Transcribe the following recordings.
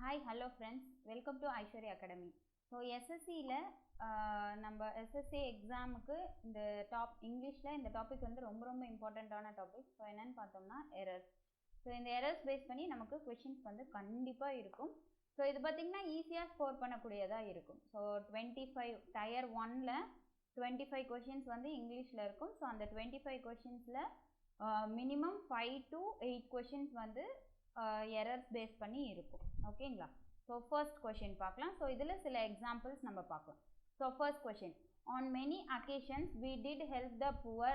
Hi, hello friends. Welcome to Aishwarya Academy. So SSC நம்ம SSC எக்ஸாமுக்கு இந்த இங்கிலீஷில் இந்த டாபிக் வந்து ரொம்ப இம்பார்ட்டண்ட்டான டாபிக். ஸோ என்னென்னு பார்த்தோம்னா எரர்ஸ். ஸோ இந்த எரர்ஸ் பேஸ் பண்ணி நமக்கு கொஷின்ஸ் வந்து கண்டிப்பாக இருக்கும். ஸோ இது பார்த்திங்கன்னா ஈஸியாக ஸ்கோர் பண்ணக்கூடியதாக இருக்கும். ஸோ 25 டயர் 1ல் 25 கொஷின்ஸ் வந்து இங்கிலீஷில் இருக்கும். ஸோ அந்த 25 கொஷின்ஸில் மினிமம் 5 to 8 கொஷின்ஸ் வந்து எரர்ஸ் பேஸ் பண்ணி இருக்கும். ஓகேங்களா? ஸோ ஃபர்ஸ்ட் கொஷின் பார்க்கலாம். ஸோ இதில் சில எக்ஸாம்பிள்ஸ் நம்ம பார்க்கலாம். So first question, on many occasions we did help the poor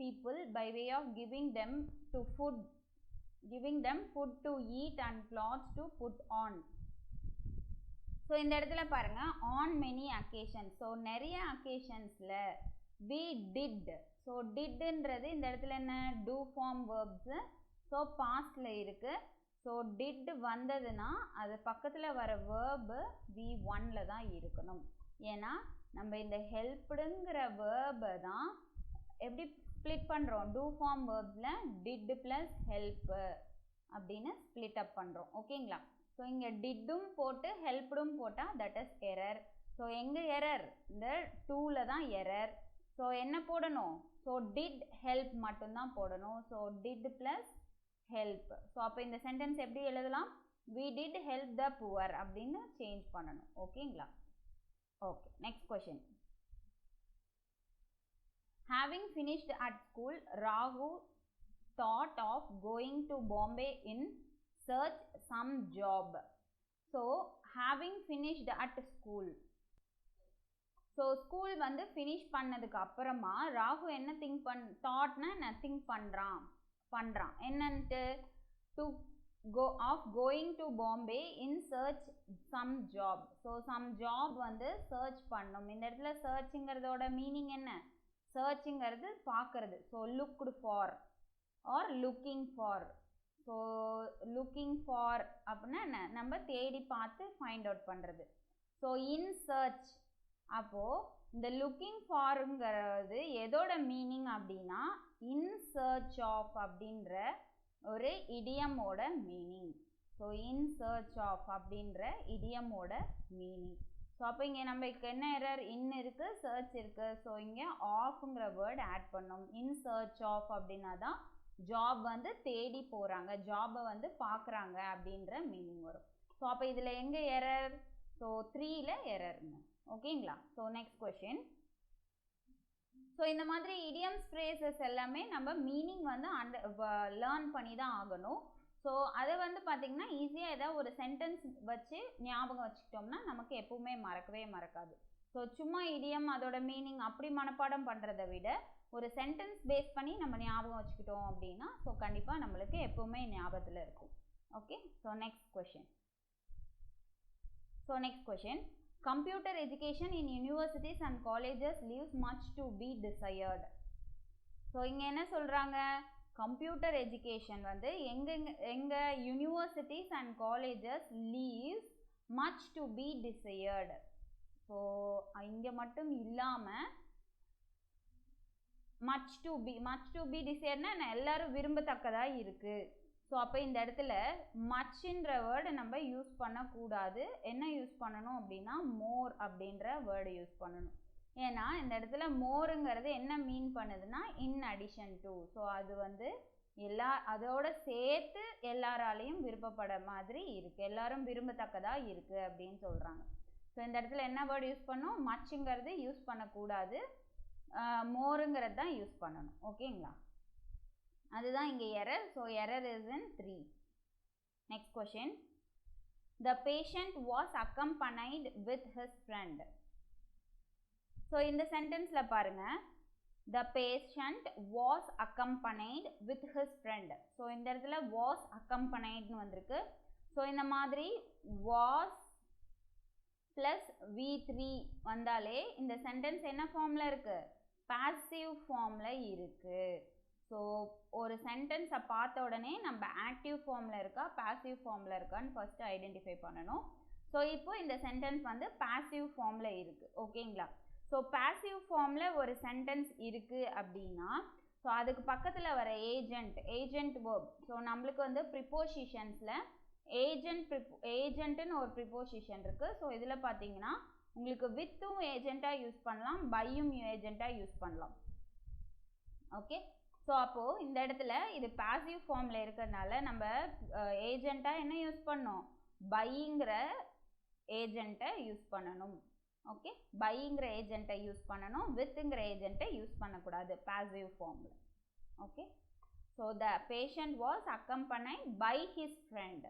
people by way of giving them food to eat and clothes to put on. So இந்த இடத்துல பாருங்க, on many occasions. So நிறைய occasions-ல we did. So didன்றது இந்த இடத்துல என்ன, do form verbs. So பாஸ்டில் இருக்குது. So did வந்ததுன்னா அது பக்கத்தில் வர verb V1ல் தான் இருக்கணும். ஏன்னா நம்ம இந்த ஹெல்ப்டுங்கிற வேர்பை தான் எப்படி ஸ்ப்ளிட் பண்ணுறோம், do form verbsல did plus help அப்படின்னு ஸ்ப்ளிட் அப் பண்ணுறோம். ஓகேங்களா? ஸோ இங்கே டிட்டும் போட்டு ஹெல்ப்டும் போட்டால் தட் இஸ் எரர். ஸோ எங்கே எரர், இந்த 2ல் தான் எரர். ஸோ என்ன போடணும், ஸோ டிட் ஹெல்ப் மட்டும்தான் போடணும். So did plus help. So அப்போ இந்த சென்டென்ஸ் எப்படி எழுதலாம், we did help the poor அப்படின்னு சேஞ்ச் பண்ணணும். ஓகேங்களா? Okay, next question. Having finished at school, Rahu thought of going to Bombay in search some job. So having finished at school. So school வந்து finish பண்ணதுக்கு அப்புறமா ராகு என்ன தாட்னா நான் think பண்ணுறான் என்னன்ட்டு, to going to Bombay in search some job. So some job வந்து search பண்ணும். இந்த இடத்துல சர்ச்சுங்கிறதோட மீனிங் என்ன, சர்ச்சுங்கிறது பார்க்கறது. So looked for or looking for. So looking for அப்படின்னா என்ன, நம்ம தேடி பார்த்து ஃபைண்ட் அவுட் பண்ணுறது. ஸோ இன் சர்ச், அப்போது இந்த லுக்கிங் ஃபாருங்கிறது எதோட மீனிங் அப்படின்னா இன் சர்ச் ஆஃப் அப்படின்ற ஒரு இடியமோட meaning. So in search of அப்படின்ற இடியமோட மீனிங். ஸோ அப்போ இங்கே நம்மளுக்கு என்ன எரர், இன் இருக்குது, சர்ச் இருக்குது. ஸோ இங்கே ஆஃப்ங்கிற வேர்ட் ஆட் பண்ணோம். இன் சர்ச் ஆஃப் அப்படின்னா தான் ஜாப் வந்து தேடி போகிறாங்க, ஜாபை வந்து பார்க்குறாங்க அப்படின்ற மீனிங் வரும். ஸோ அப்போ இதில் எங்கே எரர், ஸோ 3ல் எரர்ங்க. ஓகேங்களா? So next question. ஸோ இந்த மாதிரி இடியம்ஸ் ஃப்ரேசஸ் எல்லாமே நம்ம மீனிங் வந்து லேர்ன் பண்ணி தான் ஆகணும். ஸோ அதை வந்து பார்த்திங்கன்னா ஈஸியாக ஏதாவது ஒரு சென்டென்ஸ் வச்சு ஞாபகம் வச்சுக்கிட்டோம்னா நமக்கு எப்பவுமே மறக்காது. ஸோ சும்மா இடியம் அதோட மீனிங் அப்படி மனப்பாடம் பண்ணுறதை விட ஒரு சென்டென்ஸ் பேஸ் பண்ணி நம்ம ஞாபகம் வச்சுக்கிட்டோம் அப்படின்னா ஸோ கண்டிப்பாக நம்மளுக்கு எப்பவுமே ஞாபகத்தில் இருக்கும். Okay, so next question. Computer education in universities and colleges leaves much to be desired. So இங்கே என்ன சொல்கிறாங்க, கம்ப்யூட்டர் எஜுகேஷன் வந்து எங்கே universities and colleges leaves much to be desired. So இங்கே மட்டும் இல்லாமல் மச் டு பி டிசையர்னா எல்லாரும் விரும்பத்தக்கதாக இருக்குது. ஸோ அப்போ இந்த இடத்துல மச்ன்ற வேர்டு நம்ம யூஸ் பண்ணக்கூடாது. என்ன யூஸ் பண்ணணும் அப்படின்னா மோர் அப்படின்ற வேர்டு யூஸ் பண்ணணும். ஏன்னா இந்த இடத்துல மோருங்கிறது என்ன மீன் பண்ணுதுன்னா இன் அடிஷன் டு. ஸோ அது வந்து அதோட சேர்த்து எல்லாராலையும் விருப்பப்பட மாதிரி இருக்குது, எல்லாரும் விரும்பத்தக்கதாக இருக்குது அப்படின்னு சொல்கிறாங்க. ஸோ இந்த இடத்துல என்ன வேர்டு யூஸ் பண்ணணும், மச்சுங்கிறது யூஸ் பண்ணக்கூடாது, மோருங்கிறது தான் யூஸ் பண்ணணும். ஓகேங்களா? அதுதான் இங்கே error. So error is in 3. Next question. The patient was accompanied with his friend. So இந்த சென்டென்ஸில் பாருங்கள், the patient was accompanied with his friend. So இந்த இடத்துல வாஸ் அக்கம்பனைட்னு வந்திருக்கு. ஸோ இந்த மாதிரி வாஸ் ப்ளஸ் V3 வந்தாலே இந்த சென்டென்ஸ் என்ன ஃபார்மில் இருக்குது, பாசிவ் ஃபார்மில் இருக்குது. ஸோ ஒரு சென்டென்ஸை பார்த்த உடனே நம்ம ஆக்டிவ் ஃபார்மில் இருக்கா பாசிவ் ஃபார்மில் இருக்கான்னு ஃபஸ்ட்டு ஐடென்டிஃபை பண்ணணும். ஸோ இப்போ இந்த சென்டென்ஸ் வந்து பாசிவ் ஃபார்மில் இருக்குது. ஓகேங்களா? ஸோ பாசிவ் ஃபார்மில் ஒரு சென்டென்ஸ் இருக்குது அப்படின்னா ஸோ அதுக்கு பக்கத்தில் வர ஏஜெண்ட் வேர்ப். ஸோ நம்மளுக்கு வந்து ப்ரிப்போசிஷன்ஸில் ஏஜென்ட்னு ஒரு ப்ரிப்போசிஷன் இருக்குது. ஸோ இதில் பார்த்தீங்கன்னா உங்களுக்கு வித்தும் ஏஜென்ட்டாக யூஸ் பண்ணலாம், பையும் ஏஜென்ட்டாக யூஸ் பண்ணலாம். ஓகே, ஸோ அப்போது இந்த இடத்துல இது பாசிவ் ஃபார்மில் இருக்கிறதுனால நம்ம ஏஜென்ட்டாக என்ன யூஸ் பண்ணோம், பைங்கிற ஏஜென்ட்டை யூஸ் பண்ணணும். ஓகே, பைங்கிற ஏஜென்ட்டை யூஸ் பண்ணணும், வித்துங்கிற ஏஜென்ட்டை யூஸ் பண்ணக்கூடாது பாசிவ் ஃபார்மில். Okay, so the patient was accompanied by his friend.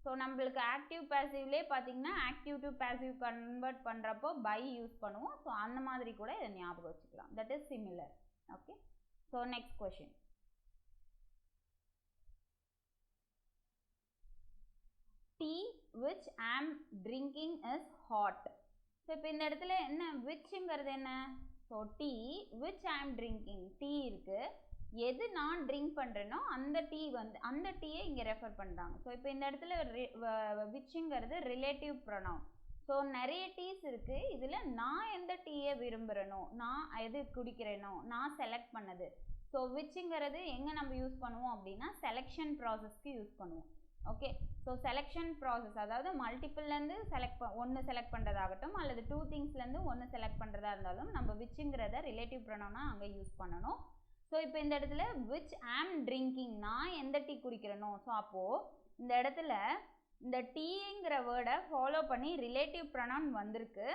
So நம்மளுக்கு ஆக்டிவ் பேசிவ்லேயே பார்த்தீங்கன்னா ஆக்டிவ் டு பேசிவ் கன்வெர்ட் பண்ணுறப்போ பை யூஸ் பண்ணுவோம். ஸோ அந்த மாதிரி கூட இதை ஞாபகம் வச்சுக்கலாம். That is similar. Okay, so next question. Tea which I am drinking is hot. So இப்போ இந்த இடத்துல என்ன விச்ங்கிறது என்ன? So tea which I am drinking, tea இருக்குது, எது நான் ட்ரிங்க் பண்ணுறேனோ அந்த டீ வந்து அந்த டீயை இங்கே ரெஃபர் பண்ணுறாங்க. ஸோ இப்போ இந்த இடத்துல விச்ங்கிறது ரிலேட்டிவ் ப்ரொனவுன். ஸோ நிறைய டீஸ் இருக்குது, இதில் நான் எந்த டீயை விரும்புகிறேனோ, நான் எது குடிக்கிறேனோ, நான் செலக்ட் பண்ணது. ஸோ விச்ங்கிறது எங்கே நம்ம யூஸ் பண்ணுவோம் அப்படின்னா செலெக்ஷன் ப்ராசஸ்க்கு யூஸ் பண்ணுவோம். ஓகே, ஸோ செலெக்ஷன் ப்ராசஸ், அதாவது மல்டிபிள்லேருந்து ஒன்று செலக்ட் பண்ணுறதாகட்டும் அல்லது 2 திங்ஸ்லேருந்து ஒன்று செலக்ட் பண்ணுறதா இருந்தாலும் நம்ம விச்ங்கிறத ரிலேட்டிவ் ப்ரொனவுனா அங்கே யூஸ் பண்ணணும். ஸோ இப்போ இந்த இடத்துல விச் ஆம் ட்ரிங்கிங், நான் எந்த டீ குடிக்கிறேனோ, ஸோ அப்போது இந்த இடத்துல இந்த டீங்கிற வேர்டை ஃபாலோ பண்ணி ரிலேட்டிவ் ப்ரொனவுன் வந்திருக்கு.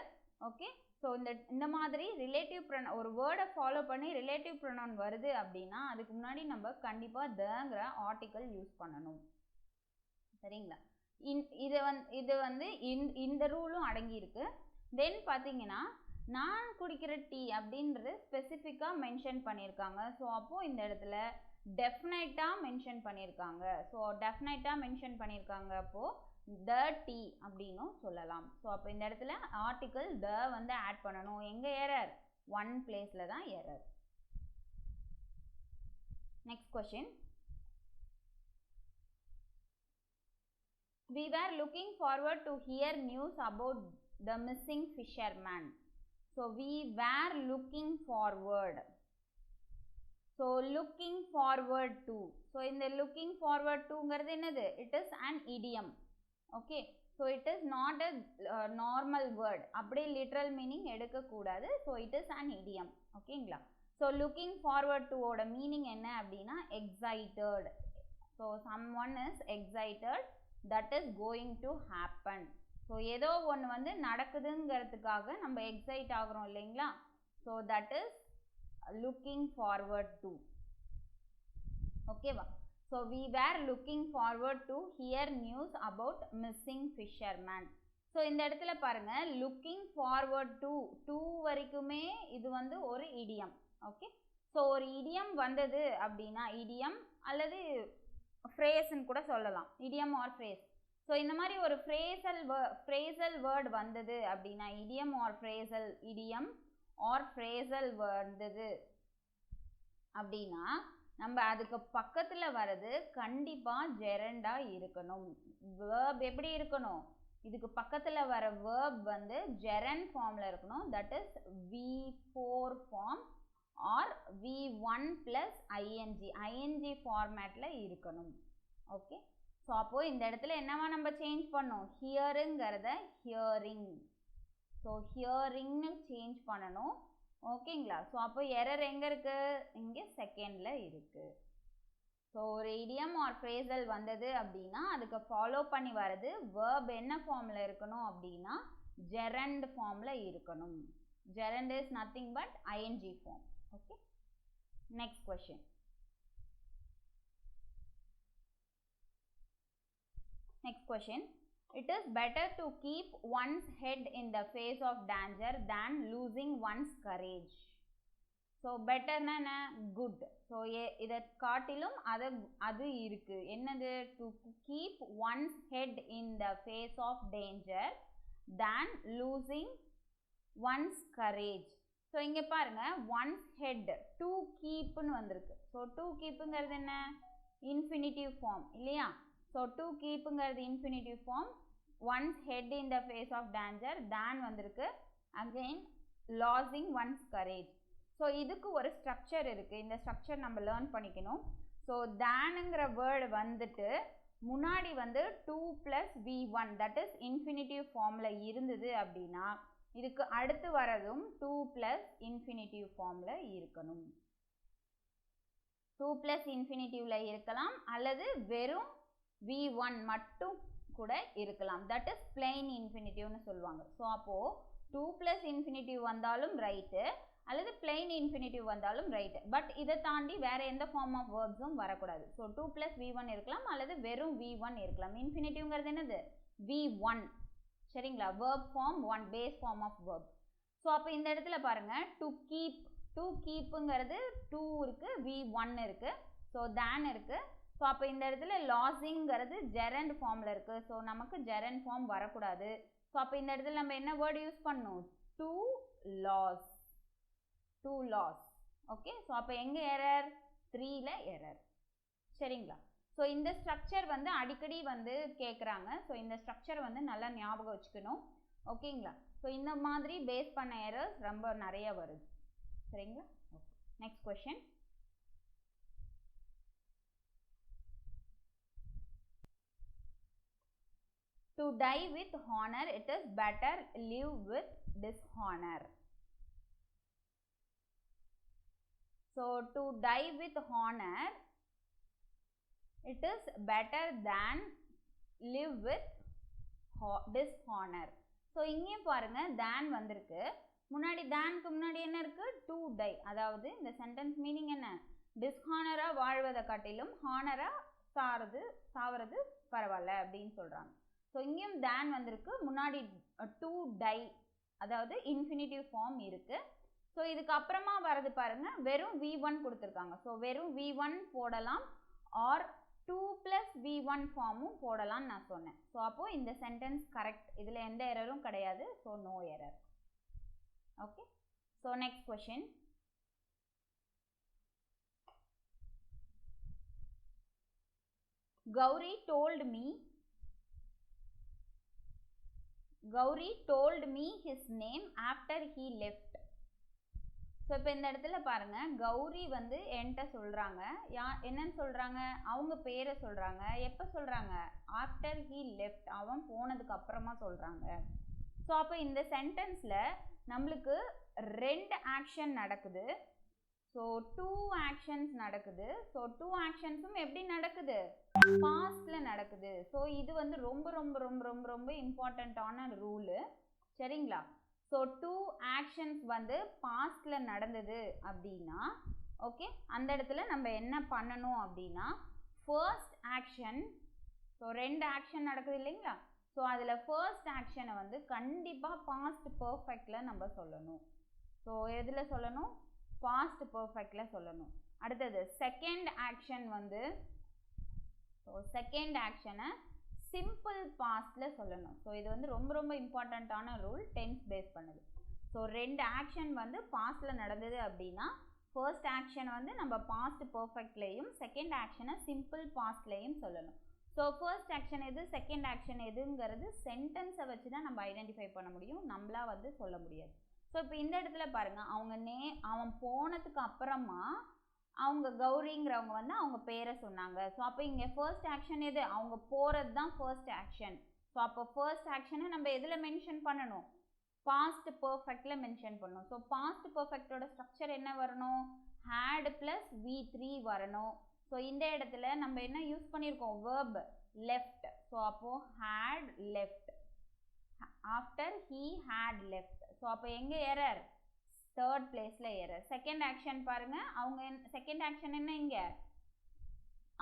ஓகே, ஸோ இந்த மாதிரி ரிலேட்டிவ் ஒரு வேர்டை ஃபாலோ பண்ணி ரிலேட்டிவ் ப்ரொனவுன் வருது அப்படின்னா அதுக்கு முன்னாடி நம்ம கண்டிப்பாக தங்கிற ஆர்டிக்கல் யூஸ் பண்ணணும். சரிங்களா? இது வந்து இந்த ரூலும் அடங்கியிருக்கு. தென் பார்த்தீங்கன்னா நான் குடிக்கிற டீ அப்படின்றது ஸ்பெசிஃபிக்காக மென்ஷன் பண்ணியிருக்காங்க. ஸோ அப்போது இந்த இடத்துல டெஃபினைட்டாக மென்ஷன் பண்ணியிருக்காங்க. ஸோ டெஃபினைட்டாக மென்ஷன் பண்ணியிருக்காங்க, அப்போது த டீ அப்படின்னும் சொல்லலாம். ஸோ அப்போ இந்த இடத்துல ஆர்டிக்கல் த வந்து ஆட் பண்ணணும். எங்கே எரர்? 1 பிளேஸில் தான் error. Next question. We were looking forward to hear news about the missing fisherman. So we were looking forward. So looking forward to. So in the looking forward to ங்கிறது என்னது? It is an idiom. Okay. So it is not a normal word. அப்படியே literal meaning எடுக்கக்கூடாது. So it is an idiom. ஓகேங்களா? So looking forward to ஓட meaning என்ன அப்படின்னா excited. So someone is excited. That is going to happen. So ஏதோ ஒன்று வந்து நடக்குதுங்கிறதுக்காக நம்ம எக்ஸைட் ஆகிறோம் இல்லைங்களா? So that is looking forward to. ஓகேவா? So we were looking forward to hear news about missing fisherman. So இந்த இடத்துல பாருங்கள், லுக்கிங் ஃபார்வர்ட் டு வரைக்குமே இது வந்து ஒரு இடியம். ஓகே, ஸோ ஒரு இடியம் வந்தது அப்படின்னா, இடியம் அல்லது ஃப்ரேஸ்ன்னு கூட சொல்லலாம், இடியம் ஆர் ஃப்ரேஸ். ஸோ இந்த மாதிரி ஒரு ஃப்ரேசல் வேர்டு வந்தது அப்படின்னா, இடியம் ஆர் ஃப்ரேசல், இடியம் ஆர் ஃப்ரேசல் வந்தது அப்படின்னா நம்ம அதுக்கு பக்கத்தில் வர்றது கண்டிப்பாக ஜெரண்டாக இருக்கணும். வேர்ப் எப்படி இருக்கணும்? இதுக்கு பக்கத்தில் வர வேர்ப் வந்து ஜெரண்ட் ஃபார்மில் இருக்கணும். That is V4 form or V1 + ING ஃபார்மேட்டில் இருக்கணும். ஓகே, ஸோ அப்போது இந்த இடத்துல என்னவா நம்ம சேஞ்ச் பண்ணோம்? ஹியருங்கிறத ஹியரிங். ஸோ ஹியரிங்னு சேஞ்ச் பண்ணணும். ஓகேங்களா? ஸோ அப்போ எரர் எங்கே இருக்குது? இங்கே செகண்டில் இருக்குது. ஸோ ஒரு இடியம் ஆர் ஃப்ரேசல் வந்தது அப்படின்னா அதுக்கு ஃபாலோ பண்ணி வர்றது வேர்ப் என்ன ஃபார்மில் இருக்கணும் அப்படின்னா ஜெரண்ட் ஃபார்மில் இருக்கணும். Gerund is nothing but ING form. Okay, next question. Next question. It is better to keep one's head in the face of danger than losing one's courage. So better na good. So இதை காட்டிலும் அது இருக்கு. என்னது? To keep one's head in the face of danger than losing one's courage. So இங்கே பாருங்க, one's head to keepன்னு வந்திருக்கு. So to keepங்கிறது என்ன? இன்ஃபினிட்டிவ் ஃபார்ம் இல்லையா? ஸோ டு கீப்புங்கிறது infinitive form. Once head in the face of danger, then வந்திருக்கு. Again losing once courage. So இதுக்கு ஒரு ஸ்ட்ரக்சர் இருக்குது. இந்த ஸ்ட்ரக்சர் நம்ம லேர்ன் பண்ணிக்கணும். ஸோ தேனுங்கிற வேர்டு வந்துட்டு முன்னாடி வந்து 2 plus v1 that is infinitive formula இருந்தது அப்படின்னா இதுக்கு அடுத்து வரதும் 2 plus infinitive formula இருக்கணும். 2 plus infinitive இருக்கலாம் அல்லது வெறும் v1 மட்டும் கூட இருக்கலாம். that is plain infinitive னு சொல்லுவாங்க. ஸோ அப்போ 2 plus infinitive வந்தாலும் ரைட்டு அல்லது plain infinitive வந்தாலும் ரைட்டு. பட் இதை தாண்டி வேற எந்த ஃபார்ம் ஆஃப் வேர்ப்ஸும் வரக்கூடாது. ஸோ 2 plus v1 இருக்கலாம் அல்லது வெறும் v1 இருக்கலாம். இன்ஃபினிட்டிவ்ங்கிறது என்னது? v1. சரிங்களா? Verb form 1, base form of verb. So அப்போ இந்த இடத்துல பாருங்க டு கீப்புங்கிறது 2 இருக்கு, v1 இருக்கு, ஸோ தேன் இருக்கு. ஸோ அப்போ இந்த இடத்துல லாஸிங்கிறது ஜெரண்ட் ஃபார்மில் இருக்குது. ஸோ நமக்கு ஜெரண்ட் ஃபார்ம் வரக்கூடாது. ஸோ அப்போ இந்த இடத்துல நம்ம என்ன வேர்டு யூஸ் பண்ணணும்? To lose. ஓகே. ஸோ அப்போ எங்கே எரர்? 3ல எரர். சரிங்களா? ஸோ இந்த ஸ்ட்ரக்சர் வந்து அடிக்கடி வந்து கேட்குறாங்க. ஸோ இந்த ஸ்ட்ரக்சர் வந்து நல்லா ஞாபகம் வச்சுக்கணும். ஓகேங்களா? ஸோ இந்த மாதிரி பேஸ் பண்ண எரர்ஸ் ரொம்ப நிறைய வருது. சரிங்களா? Okay. Next question. To die with honor, it is better live with dishonor. So to die with honor, it is better than live with dishonor. So இங்கேயும் பாருங்க than வந்திருக்கு. முன்னாடி thanக்கு முன்னாடி என்ன இருக்கு? to die. அதாவது இந்த சென்டென்ஸ் மீனிங் என்ன? டிஸ்ஹானரா வாழ்வதை காட்டிலும் ஹானரா சாவறது பரவாயில்ல அப்படின்னு சொல்றாங்க. ஸோ இங்கேயும் than வந்திருக்கு. முன்னாடி to die அதாவது இன்ஃபினிட்டிவ் ஃபார்ம் இருக்கு. ஸோ இதுக்கு அப்புறமா வரது பாருங்க வெறும் v1 கொடுத்துருக்காங்க. ஸோ வெறும் v1 போடலாம் ஆர் 2 plus v1 ஃபார்மும் போடலாம்னு நான் சொன்னேன். ஸோ அப்போது இந்த சென்டென்ஸ் கரெக்ட். இதில் எந்த எரரும் கிடையாது. So no error. Okay. So next question. Gauri told me his name after he left. So இப்போ இந்த இடத்துல பாருங்க கௌரி வந்து என்கிட்ட சொல்கிறாங்க. என்னன்னு சொல்கிறாங்க? அவங்க பேரை சொல்கிறாங்க. எப்போ சொல்கிறாங்க? ஆஃப்டர் ஹீ லெஃப்ட், அவன் போனதுக்கு அப்புறமா சொல்கிறாங்க. ஸோ அப்போ இந்த சென்டென்ஸில் நம்மளுக்கு 2 ஆக்ஷன் நடக்குது. ஸோ 2 ஆக்ஷன்ஸ் நடக்குது. ஸோ 2 ஆக்ஷன்ஸும் எப்படி நடக்குது? பாஸ்டில் நடக்குது. ஸோ இது வந்து ரொம்ப ரொம்ப ரொம்ப ரொம்ப ரொம்ப இம்பார்ட்டண்ட்டான ரூலு. சரிங்களா? ஸோ 2 ஆக்ஷன்ஸ் வந்து பாஸ்டில் நடந்தது அப்படின்னா ஓகே அந்த இடத்துல நம்ம என்ன பண்ணணும் அப்படின்னா ஃபர்ஸ்ட் ஆக்ஷன். ஸோ 2 ஆக்ஷன் நடக்குது இல்லைங்களா? ஸோ அதில் ஃபர்ஸ்ட் ஆக்ஷனை வந்து கண்டிப்பாக பாஸ்ட் பர்ஃபெக்டில் நம்ம சொல்லணும். ஸோ எதில் சொல்லணும்? பாஸ்ட் பர்ஃபெக்டில் சொல்லணும். அடுத்தது செகண்ட் ஆக்ஷன் வந்து செகண்ட் ஆக்ஷனை சிம்பிள் பாஸ்டில் சொல்லணும். ஸோ இது வந்து ரொம்ப ரொம்ப இம்பார்ட்டண்ட்டான ரூல், டென்ஸ் பேஸ் பண்ணுது. ஸோ 2 ஆக்ஷன் வந்து பாஸ்டில் நடந்தது அப்படின்னா ஃபர்ஸ்ட் ஆக்ஷன் வந்து நம்ம பாஸ்ட் பர்ஃபெக்ட்லேயும் செகண்ட் ஆக்ஷனை சிம்பிள் பாஸ்ட்லேயும் சொல்லணும். ஸோ ஃபர்ஸ்ட் ஆக்ஷன் எது, செகண்ட் ஆக்ஷன் எதுங்கிறது சென்டென்ஸை வச்சு தான் நம்ம ஐடென்டிஃபை பண்ண முடியும், நம்மளா வந்து சொல்ல முடியாது. ஸோ இப்போ இந்த இடத்துல பாருங்கள் அவன் போனதுக்கு அப்புறமா அவங்க கௌரிங்கிறவங்க வந்து அவங்க பேரை சொன்னாங்க. ஸோ அப்போ இங்கே ஃபர்ஸ்ட் ஆக்ஷன் எது? அவங்க போகிறது தான் ஃபர்ஸ்ட் ஆக்ஷன். ஸோ அப்போ ஃபர்ஸ்ட் ஆக்ஷனை நம்ம எதில் மென்ஷன் பண்ணணும்? பாஸ்ட் பர்ஃபெக்டில் மென்ஷன் பண்ணணும். ஸோ பாஸ்ட் பர்ஃபெக்டோட ஸ்ட்ரக்சர் என்ன வரணும்? ஹேட் ப்ளஸ் v3 வரணும். ஸோ இந்த இடத்துல நம்ம என்ன யூஸ் பண்ணியிருக்கோம்? Verb left. ஸோ அப்போது had left after he had left. So அப்போ எங்கே எரர்? தேர்ட் பிளேஸில் எரர். செகண்ட் ஆக்ஷன் பாருங்கள். அவங்க செகண்ட் ஆக்ஷன் என்ன? இங்கே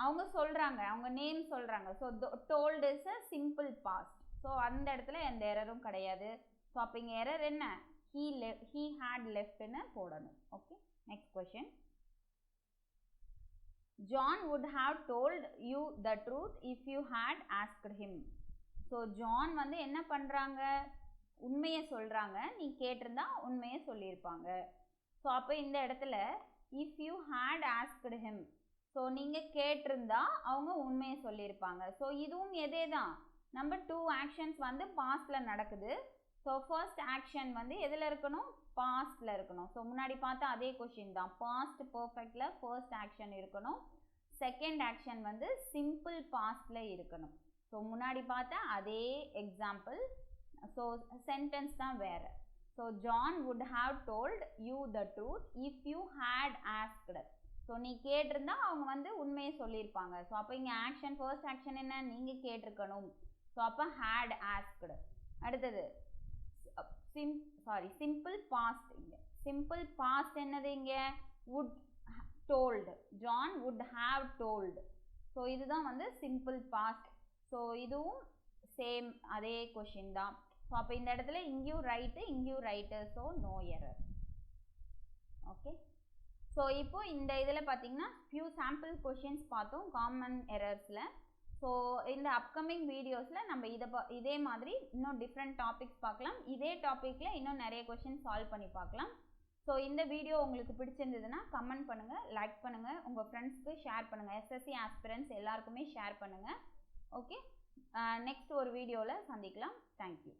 அவங்க சொல்கிறாங்க, அவங்க நேம் சொல்கிறாங்க. So told is a simple past. So அந்த இடத்துல எந்த எரரும் கிடையாது. ஸோ அப்போ இங்கே எரர் என்ன? ஹீ ஹேட் லெஃப்ட்னு போடணும். Okay. Next question. John would have told you the truth if you had asked him. So John வந்து என்ன பண்ணுறாங்க? உண்மையை சொல்கிறாங்க. நீ கேட்டிருந்தா உண்மையை சொல்லியிருப்பாங்க. ஸோ அப்போ இந்த இடத்துல if you had asked him, so நீங்கள் கேட்டிருந்தா அவங்க உண்மையை சொல்லியிருப்பாங்க. ஸோ இதுவும் எதே தான், நம்ம 2 ஆக்ஷன்ஸ் வந்து பாஸ்டில் நடக்குது. ஸோ ஃபர்ஸ்ட் ஆக்ஷன் வந்து எதில் இருக்கணும்? பாஸ்டில் இருக்கணும். ஸோ முன்னாடி பார்த்தா அதே கொஷின் தான், பாஸ்ட் பர்ஃபெக்டில் ஃபர்ஸ்ட் ஆக்ஷன் இருக்கணும், செகண்ட் ஆக்ஷன் வந்து சிம்பிள் பாஸ்ட்ல இருக்கணும். ஸோ முன்னாடி பார்த்தா அதே எக்ஸாம்பிள், ஸோ சென்டென்ஸ் தான் வேறு. So John would have told you the truth if you had asked. So நீ கேட்டிருந்தா அவங்க வந்து உண்மையை சொல்லியிருப்பாங்க. ஸோ அப்போ இங்கே ஆக்ஷன், ஃபர்ஸ்ட் ஆக்ஷன் என்ன, நீங்கள் கேட்டிருக்கணும். ஸோ அப்போ ஹேட் ஆஸ்க்டு. அடுத்தது சிம்பிள் பாஸ்ட். இங்கே சிம்பிள் பாஸ்ட் என்னது, இங்கே would told, John would have told. So இதுதான் வந்து சிம்பிள் பாஸ்ட். ஸோ இதுவும் சேம் அதே கொஷின் தான். ஸோ அப்போ இந்த இடத்துல இங்கேயும் ரைட்டு இங்கேயும் right, so no error. Okay, so இப்போ இந்த இதில் பார்த்தீங்கன்னா ஃபியூ சாம்பிள் கொஷின்ஸ் பார்த்தோம் காமன் எரர்ஸில். ஸோ இந்த அப்கமிங் வீடியோஸில் நம்ம இதே மாதிரி இன்னும் டிஃப்ரெண்ட் டாபிக்ஸ் பார்க்கலாம். இதே டாப்பிக்கில் இன்னும் நிறைய கொஷின் சால்வ் பண்ணி பார்க்கலாம். ஸோ இந்த வீடியோ உங்களுக்கு பிடிச்சிருந்ததுன்னா கமெண்ட் பண்ணுங்கள், லைக் பண்ணுங்கள், உங்கள் ஃப்ரெண்ட்ஸ்க்கு ஷேர் பண்ணுங்கள், எஸ்எஸ்சி ஆஸ்பிரன்ட்ஸ் எல்லாருக்குமே ஷேர் பண்ணுங்கள். ஓகே, நெக்ஸ்ட் ஒரு வீடியோவில் சந்திக்கலாம். தேங்க்யூ.